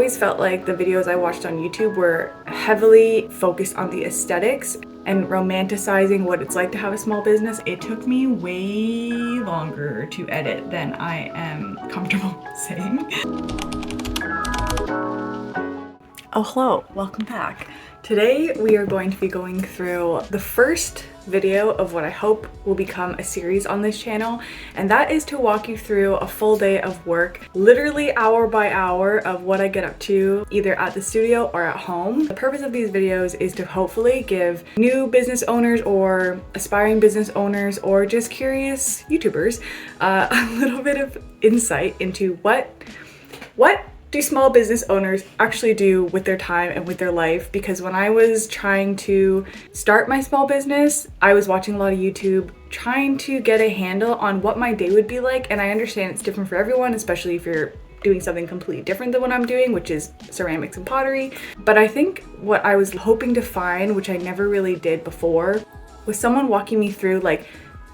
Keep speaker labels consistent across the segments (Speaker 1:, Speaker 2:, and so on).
Speaker 1: always felt like the videos I watched on YouTube were heavily focused on the aesthetics and romanticizing what it's like to have a small business. It took me way longer to edit than I am comfortable saying. Oh, hello, welcome back. Today we are going to be going through the first video of what I hope will become a series on this channel, and that is to walk you through a full day of work, literally hour by hour of what I get up to either at the studio or at home. The purpose of these videos is to hopefully give new business owners or aspiring business owners or just curious YouTubers a little bit of insight into what do small business owners actually do with their time and with their life. Because when I was trying to start my small business, I was watching a lot of YouTube trying to get a handle on what my day would be like, and I understand it's different for everyone, especially if you're doing something completely different than what I'm doing, which is ceramics and pottery. But I think what I was hoping to find, which I never really did before, was someone walking me through like,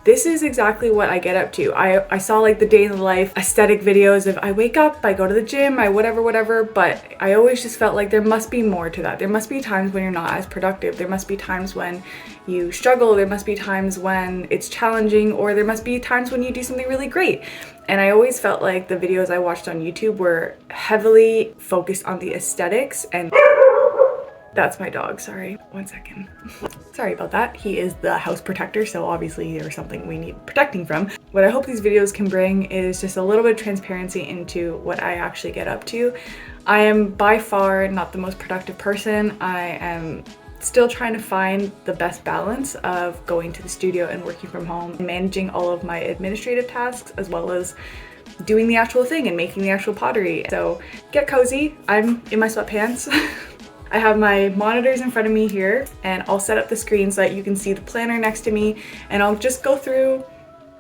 Speaker 1: this is exactly what I get up to. I saw like the day in the life aesthetic videos of I wake up, I go to the gym, I whatever, but I always just felt like there must be more to that. There must be times when you're not as productive. There must be times when you struggle. There must be times when it's challenging, or there must be times when you do something really great. And I always felt like the videos I watched on YouTube were heavily focused on the aesthetics and that's my dog, sorry, 1 second. Sorry about that. He is the house protector, so obviously there's something we need protecting from. What I hope these videos can bring is just a little bit of transparency into what I actually get up to. I am by far not the most productive person. I am still trying to find the best balance of going to the studio and working from home, managing all of my administrative tasks, as well as doing the actual thing and making the actual pottery. So get cozy. I'm in my sweatpants. I have my monitors in front of me here, and I'll set up the screen so that you can see the planner next to me, and I'll just go through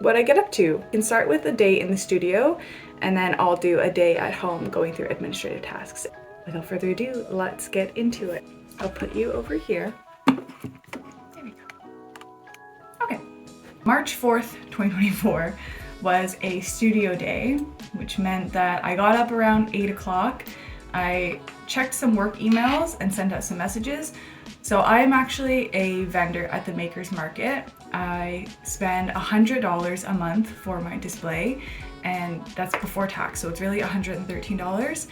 Speaker 1: what I get up to. You can start with a day in the studio, and then I'll do a day at home going through administrative tasks. Without further ado, let's get into it. I'll put you over here. There we go. Okay. March 4th, 2024 was a studio day, which meant that I got up around 8 o'clock. I checked some work emails and sent out some messages. So I'm actually a vendor at the Makers Market. I spend $100 a month for my display, and that's before tax, so it's really $113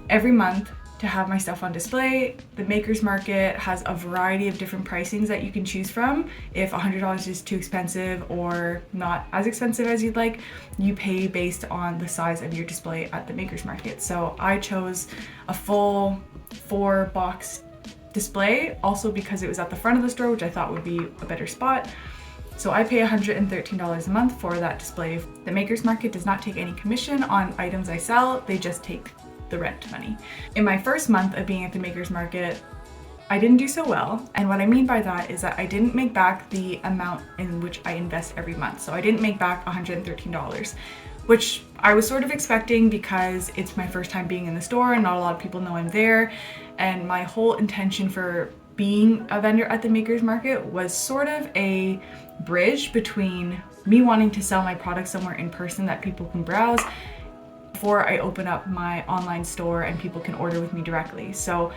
Speaker 1: every month to have my stuff on display. The Makers Market has a variety of different pricings that you can choose from. If $100 is too expensive or not as expensive as you'd like, you pay based on the size of your display at the Makers Market. So I chose a full 4-box display, also because it was at the front of the store, which I thought would be a better spot. So I pay $113 a month for that display. The Makers Market does not take any commission on items I sell, they just take the rent money. In my first month of being at the Makers Market, I didn't do so well. And what I mean by that is that I didn't make back the amount in which I invest every month. So I didn't make back $113, which I was sort of expecting because it's my first time being in the store and not a lot of people know I'm there. And my whole intention for being a vendor at the Makers Market was sort of a bridge between me wanting to sell my products somewhere in person that people can browse before I open up my online store and people can order with me directly. So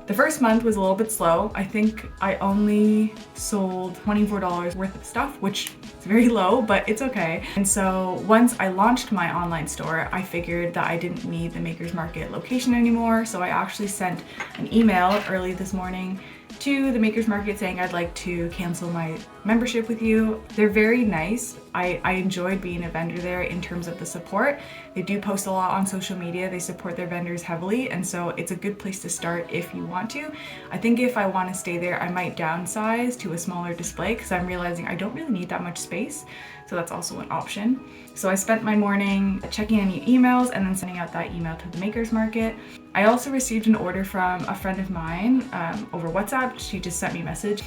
Speaker 1: the first month was a little bit slow. I think I only sold $24 worth of stuff, which is very low, but it's okay. And so once I launched my online store, I figured that I didn't need the Makers Market location anymore. So I actually sent an email early this morning to the Makers Market saying I'd like to cancel my membership with you. They're very nice. I enjoyed being a vendor there in terms of the support. They do post a lot on social media. They support their vendors heavily, and so it's a good place to start if you want to. I think if I want to stay there, I might downsize to a smaller display because I'm realizing I don't really need that much space. So that's also an option. So I spent my morning checking any emails and then sending out that email to the Makers Market. I also received an order from a friend of mine over WhatsApp. She just sent me a message.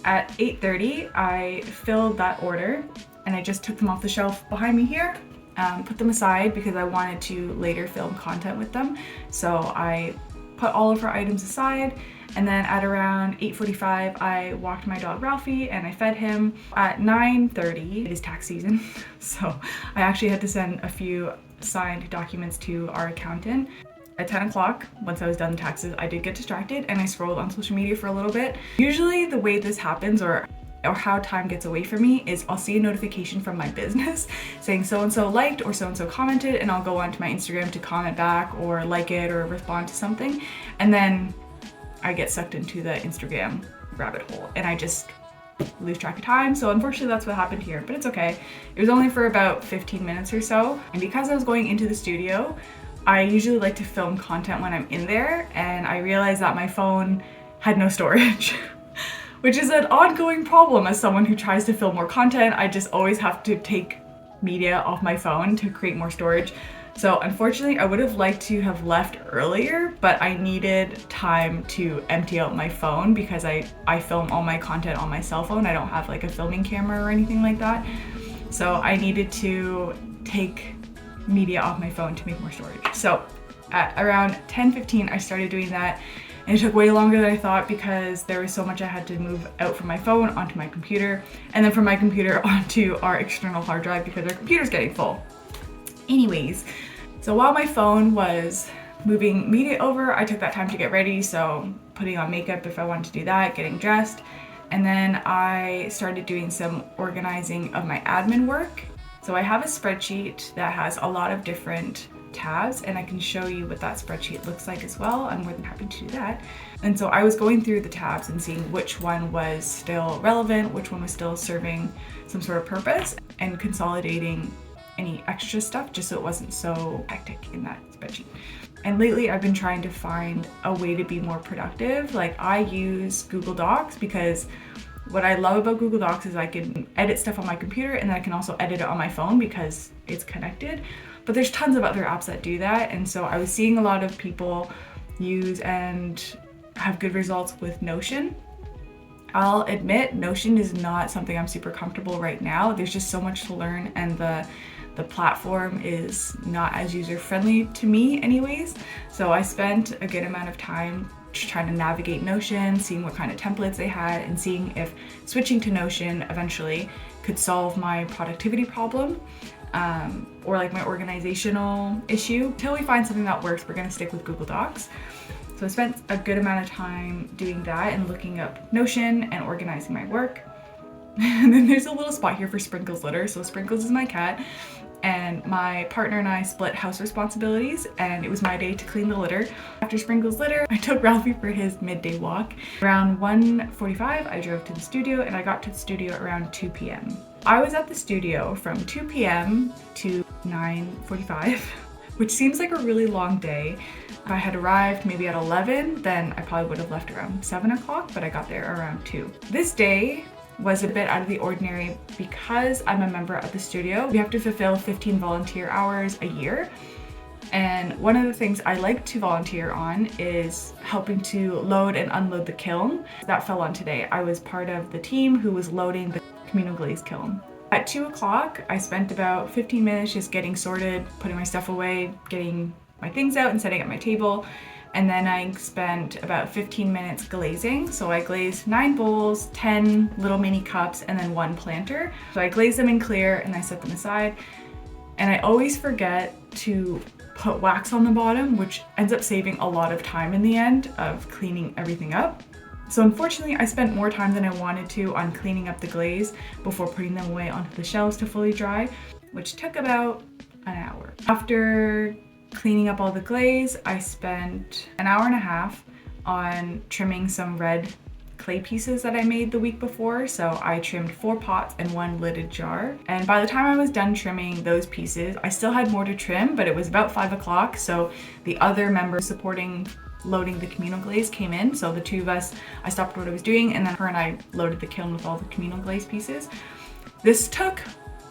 Speaker 1: At 8:30, I filled that order and I just took them off the shelf behind me here, put them aside because I wanted to later film content with them. So I put all of her items aside, and then at around 8:45, I walked my dog Ralphie and I fed him. At 9:30, it is tax season, so I actually had to send a few signed documents to our accountant. at 10 o'clock, once I was done the taxes, I did get distracted and I scrolled on social media for a little bit. Usually the way this happens or how time gets away from me is I'll see a notification from my business saying so-and-so liked or so-and-so commented, and I'll go onto my Instagram to comment back or like it or respond to something. And then I get sucked into the Instagram rabbit hole and I just lose track of time. So unfortunately that's what happened here, but it's okay. It was only for about 15 minutes or so. And because I was going into the studio, I usually like to film content when I'm in there, and I realized that my phone had no storage. Which is an ongoing problem as someone who tries to film more content. I just always have to take media off my phone to create more storage. So unfortunately, I would have liked to have left earlier, but I needed time to empty out my phone because I film all my content on my cell phone. I don't have like a filming camera or anything like that. So I needed to take media off my phone to make more storage. So at around 10:15, I started doing that. And it took way longer than I thought because there was so much I had to move out from my phone onto my computer, and then from my computer onto our external hard drive because our computer's getting full. Anyways, so while my phone was moving media over, I took that time to get ready. So putting on makeup if I wanted to do that, getting dressed. And then I started doing some organizing of my admin work. So I have a spreadsheet that has a lot of different tabs, and I can show you what that spreadsheet looks like as well. I'm more than happy to do that. And so I was going through the tabs and seeing which one was still relevant, which one was still serving some sort of purpose, and consolidating any extra stuff just so it wasn't so hectic in that spreadsheet. And lately I've been trying to find a way to be more productive. Like I use Google Docs because what I love about Google Docs is I can edit stuff on my computer and then I can also edit it on my phone because it's connected. But there's tons of other apps that do that. And so I was seeing a lot of people use and have good results with Notion. I'll admit Notion is not something I'm super comfortable right now. There's just so much to learn, and the platform is not as user-friendly to me anyways. So I spent a good amount of time just trying to navigate Notion, seeing what kind of templates they had, and seeing if switching to Notion eventually could solve my productivity problem. Or like my organizational issue. Until we find something that works, we're gonna stick with Google Docs. So I spent a good amount of time doing that and looking up Notion and organizing my work. And then there's a little spot here for Sprinkles litter. So Sprinkles is my cat, and my partner and I split house responsibilities, and it was my day to clean the litter. After Sprinkles litter, I took Ralphie for his midday walk. Around 1:45, I drove to the studio, and I got to the studio around 2 p.m. I was at the studio from 2 p.m. to 9:45, which seems like a really long day. If I had arrived maybe at 11, then I probably would have left around 7 o'clock, but I got there around 2. This day was a bit out of the ordinary because I'm a member of the studio. We have to fulfill 15 volunteer hours a year. And one of the things I like to volunteer on is helping to load and unload the kiln. That fell on today. I was part of the team who was loading the 𝐒𝐭𝐚𝐲 kiln. At 2 o'clock, I spent about 15 minutes just getting sorted, putting my stuff away, getting my things out and setting up my table. And then I spent about 15 minutes glazing. So I glazed 9 bowls, 10 little mini cups, and then 1 planter. So I glazed them in clear and I set them aside. And I always forget to put wax on the bottom, which ends up saving a lot of time in the end of cleaning everything up. So unfortunately, I spent more time than I wanted to on cleaning up the glaze before putting them away onto the shelves to fully dry, which took about an hour. After cleaning up all the glaze, I spent an hour and a half on trimming some red clay pieces that I made the week before. So I trimmed 4 pots and 1 lidded jar. And by the time I was done trimming those pieces, I still had more to trim, but it was about 5 o'clock. So the other member supporting loading the 𝐒𝐭𝐴 came in. So the 2 of us, I stopped what I was doing, and then her and I loaded the kiln with all the 𝐒𝐭𝐴 pieces. This took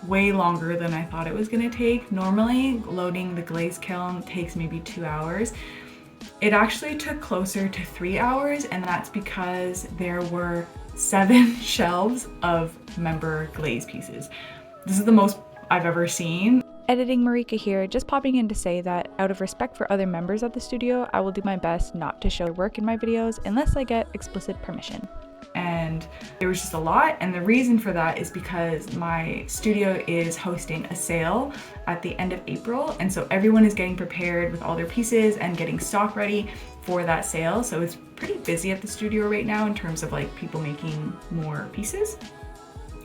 Speaker 1: way longer than I thought it was gonna take. Normally, loading the glaze kiln takes maybe 2 hours. It actually took closer to 3 hours, and that's because there were 7 shelves of member glaze pieces. This is the most I've ever seen. Editing Marika here, just popping in to say that out of respect for other members of the studio, I will do my best not to show work in my videos unless I get explicit permission. And and there was just a lot. And the reason for that is because my studio is hosting a sale at the end of April, and so everyone is getting prepared with all their pieces and getting stock ready for that sale. So it's pretty busy at the studio right now in terms of like people making more pieces,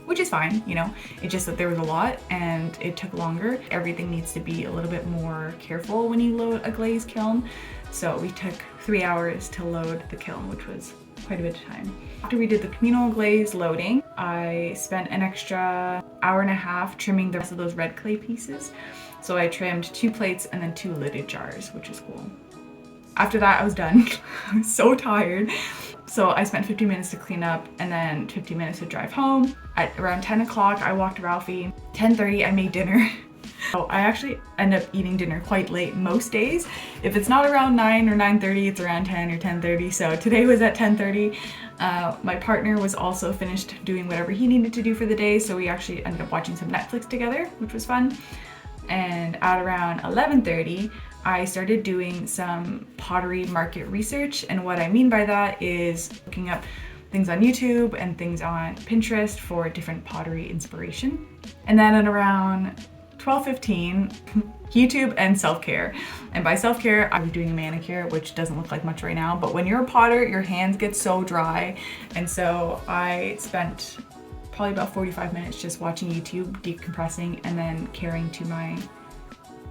Speaker 1: which is fine, you know. It's just that there was a lot and it took longer. Everything needs to be a little bit more careful when you load a glaze kiln. So we took 3 hours to load the kiln, which was quite a bit of time. After we did the communal glaze loading, I spent an extra hour and a half trimming the rest of those red clay pieces. So I trimmed 2 plates and then 2 lidded jars, which is cool. After that, I was done. I was so tired. So I spent 15 minutes to clean up and then 15 minutes to drive home. At around 10 o'clock, I walked Ralphie. 10:30, I made dinner. So I actually end up eating dinner quite late most days. If it's not around 9 or 9:30, it's around 10 or 10:30. So today was at 10:30. My partner was also finished doing whatever he needed to do for the day. So we actually ended up watching some Netflix together, which was fun. And at around 11:30, I started doing some pottery market research. And what I mean by that is looking up things on YouTube and things on Pinterest for different pottery inspiration. And then at around 12:15, YouTube and self-care. And by self-care, I was doing a manicure, which doesn't look like much right now, but when you're a potter, your hands get so dry. And so I spent probably about 45 minutes just watching YouTube, decompressing, and then caring to my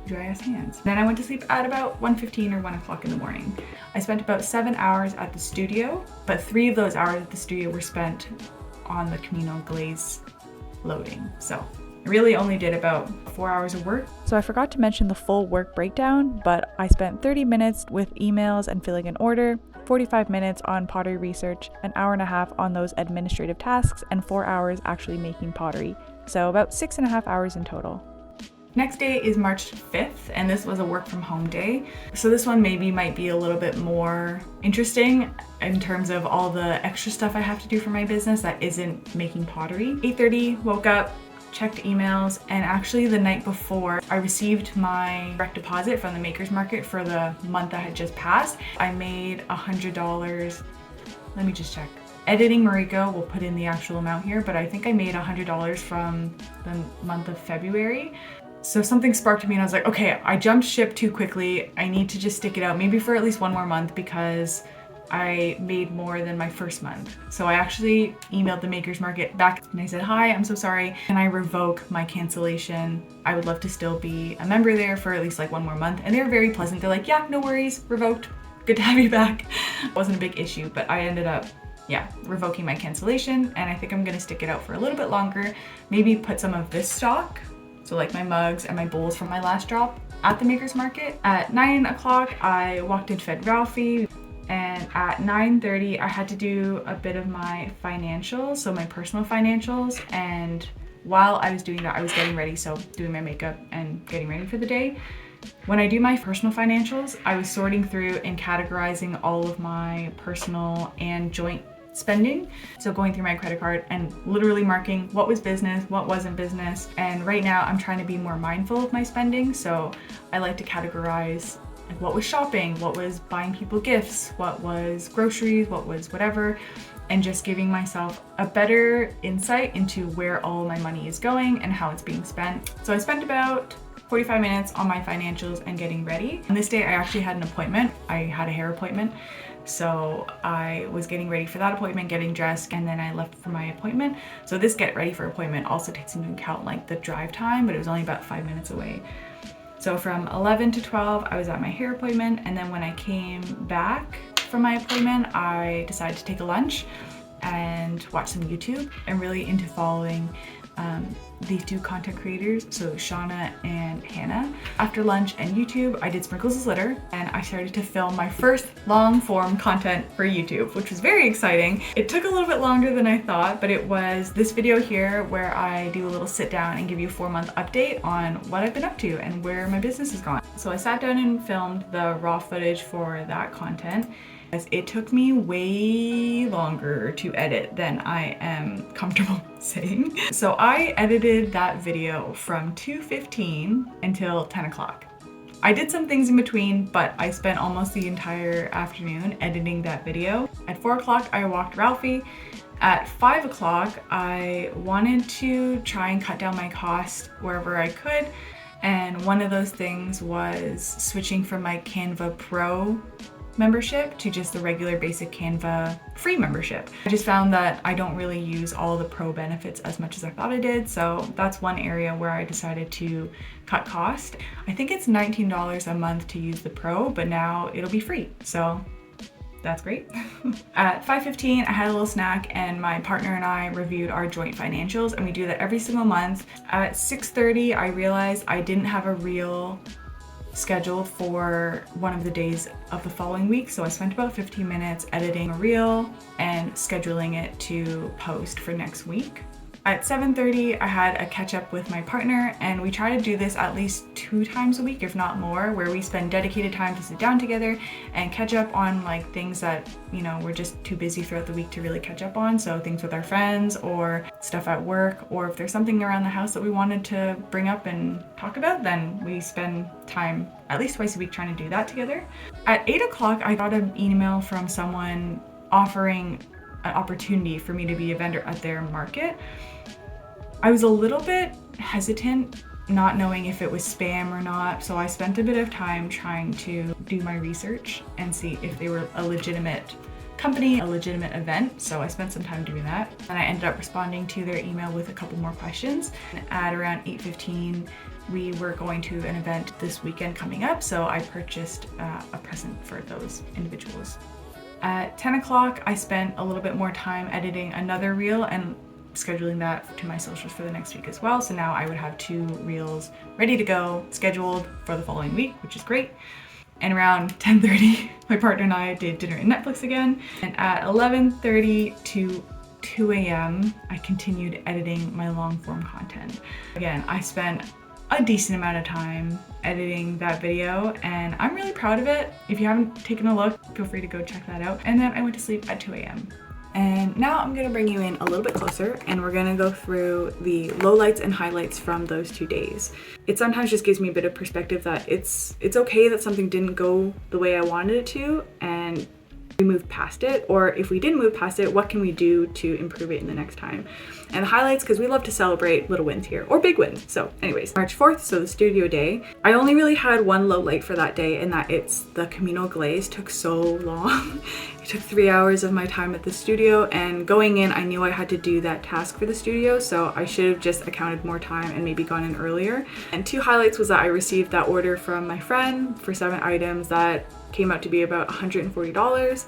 Speaker 1: dry ass hands. Then I went to sleep at about 1:15 or 1 o'clock in the morning. I spent about 7 hours at the studio, but 3 of those hours at the studio were spent on the communal glaze loading. So I really only did about 4 hours of work.
Speaker 2: So I forgot to mention the full work breakdown, but I spent 30 minutes with emails and filling an order, 45 minutes on pottery research, an hour and a half on those administrative tasks, and 4 hours actually making pottery. So about 6.5 hours in total.
Speaker 1: Next day is March 5th, and this was a work from home day. So this one maybe might be a little bit more interesting in terms of all the extra stuff I have to do for my business that isn't making pottery. 8:30, woke up, checked emails, and actually the night before I received my direct deposit from the Makers Market for the month that had just passed. I made $100. Let me just check. Editing Mariko will put in the actual amount here, but I think I made $100 from the month of February. So something sparked in me and I was like, okay, I jumped ship too quickly. I need to just stick it out, maybe for at least 1 more month, because I made more than my first month. So I actually emailed the Makers Market back and I said, hi, I'm so sorry. Can I revoke my cancellation? I would love to still be a member there for at least like 1 more month. And they're very pleasant. They're like, yeah, no worries, revoked. Good to have you back. It wasn't a big issue, but I ended up, revoking my cancellation. And I think I'm gonna stick it out for a little bit longer. Maybe put some of this stock, so like my mugs and my bowls from my last drop, at the Makers Market. At 9 o'clock, I walked and fed Ralphie. And at 9:30, I had to do a bit of my financials, so my personal financials. And while I was doing that, I was getting ready, so doing my makeup and getting ready for the day. When I do my personal financials, I was sorting through and categorizing all of my personal and joint spending. So going through my credit card and literally marking what was business, what wasn't business. And right now I'm trying to be more mindful of my spending. So I like to categorize like what was shopping, what was buying people gifts, what was groceries, what was whatever, and just giving myself a better insight into where all my money is going and how it's being spent. So I spent about 45 minutes on my financials and getting ready. On this day, I actually had an appointment. I had a hair appointment. So I was getting ready for that appointment, getting dressed, and then I left for my appointment. So this get ready for appointment also takes into account like the drive time, but it was only about 5 minutes away. So from 11 to 12, I was at my hair appointment. And then when I came back from my appointment, I decided to take a lunch and watch some YouTube. I'm really into following these 2 content creators, so Shauna and Hannah. After lunch and YouTube, I did Sprinkles' Litter, and I started to film my first long form content for YouTube, which was very exciting. It took a little bit longer than I thought, but it was this video here where I do a little sit down and give you a 4-month update on what I've been up to and where my business has gone. So I sat down and filmed the raw footage for that content. It took me way longer to edit than I am comfortable saying. So I edited that video from 2:15 until 10 o'clock. I did some things in between, but I spent almost the entire afternoon editing that video. At 4 o'clock, I walked Ralphie. At 5 o'clock, I wanted to try and cut down my cost wherever I could. And one of those things was switching from my Canva Pro membership to just the regular basic Canva free membership. I just found that I don't really use all the pro benefits as much as I thought I did, so that's one area where I decided to cut cost. I think it's $19 a month to use the pro, but now it'll be free, so that's great. At 5:15, I had a little snack and my partner and I reviewed our joint financials, and we do that every single month. At 6:30, I realized I didn't have a reel scheduled for one of the days of the following week, so I spent about 15 minutes editing a reel and scheduling it to post for next week. At 7:30, I had a catch up with my partner, and we try to do this at least 2 times a week, if not more, where we spend dedicated time to sit down together and catch up on like things that, you know, we're just too busy throughout the week to really catch up on. So things with our friends or stuff at work, or if there's something around the house that we wanted to bring up and talk about, then we spend time at least twice a week trying to do that together. At 8 o'clock, I got an email from someone offering an opportunity for me to be a vendor at their market. I was a little bit hesitant, not knowing if it was spam or not, so I spent a bit of time trying to do my research and see if they were a legitimate company, a legitimate event, so I spent some time doing that. And I ended up responding to their email with a couple more questions. At around 8:15, we were going to an event this weekend coming up, so I purchased a present for those individuals. At 10 o'clock, I spent a little bit more time editing another reel and scheduling that to my socials for the next week as well. So now I would have 2 reels ready to go, scheduled for the following week, which is great. And around 10:30, my partner and I did dinner and Netflix again. And at 11:30 to 2 a.m., I continued editing my long form content. Again, I spent a decent amount of time editing that video, and I'm really proud of it. If you haven't taken a look, feel free to go check that out. And then I went to sleep at 2 a.m. And now I'm gonna bring you in a little bit closer, and we're gonna go through the lowlights and highlights from those 2 days. It sometimes just gives me a bit of perspective that it's okay that something didn't go the way I wanted it to, and we moved past it, or if we didn't move past it, what can we do to improve it in the next time? And the highlights, because we love to celebrate little wins here, or big wins. So anyways, March 4th, so the studio day. I only really had one low light for that day, and that it's the 𝐒𝐭𝐴 glaze took so long. It took 3 hours of my time at the studio, and going in, I knew I had to do that task for the studio, so I should have just accounted more time and maybe gone in earlier. And 2 highlights was that I received that order from my friend for 7 items that came out to be about $140,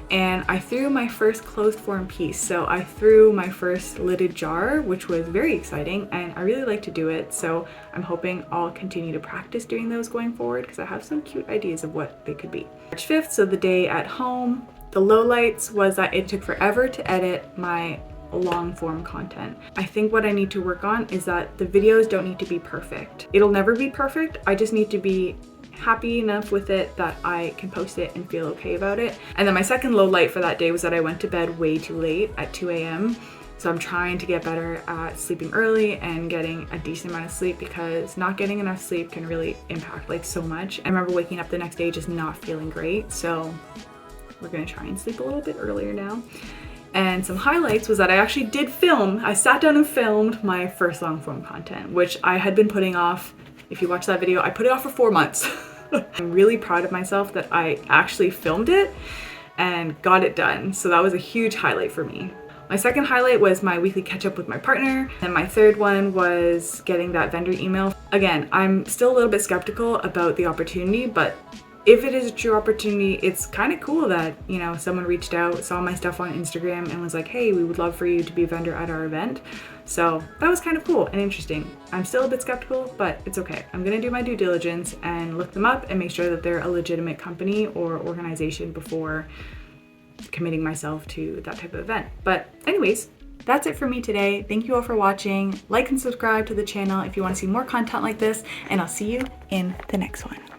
Speaker 1: and I threw my first closed form piece. So I threw my first lidded jar, which was very exciting, and I really like to do it, so I'm hoping I'll continue to practice doing those going forward because I have some cute ideas of what they could be. March 5th, so the day at home. The lowlights was that it took forever to edit my long form content. I think what I need to work on is that the videos don't need to be perfect. It'll never be perfect. I just need to be happy enough with it that I can post it and feel okay about it. And then my second low light for that day was that I went to bed way too late at 2 a.m. So I'm trying to get better at sleeping early and getting a decent amount of sleep, because not getting enough sleep can really impact like so much. I remember waking up the next day just not feeling great. So we're gonna try and sleep a little bit earlier now. And some highlights was that I actually did film. I sat down and filmed my first long form content, which I had been putting off. If you watch that video, I put it off for 4 months. I'm really proud of myself that I actually filmed it and got it done. So that was a huge highlight for me. My second highlight was my weekly catch up with my partner. And my third one was getting that vendor email. Again, I'm still a little bit skeptical about the opportunity, but if it is a true opportunity, it's kind of cool that, you know, someone reached out, saw my stuff on Instagram and was like, hey, we would love for you to be a vendor at our event. So that was kind of cool and interesting. I'm still a bit skeptical, but it's okay. I'm gonna do my due diligence and look them up and make sure that they're a legitimate company or organization before committing myself to that type of event. But anyways, that's it for me today. Thank you all for watching. Like and subscribe to the channel if you want to see more content like this, and I'll see you in the next one.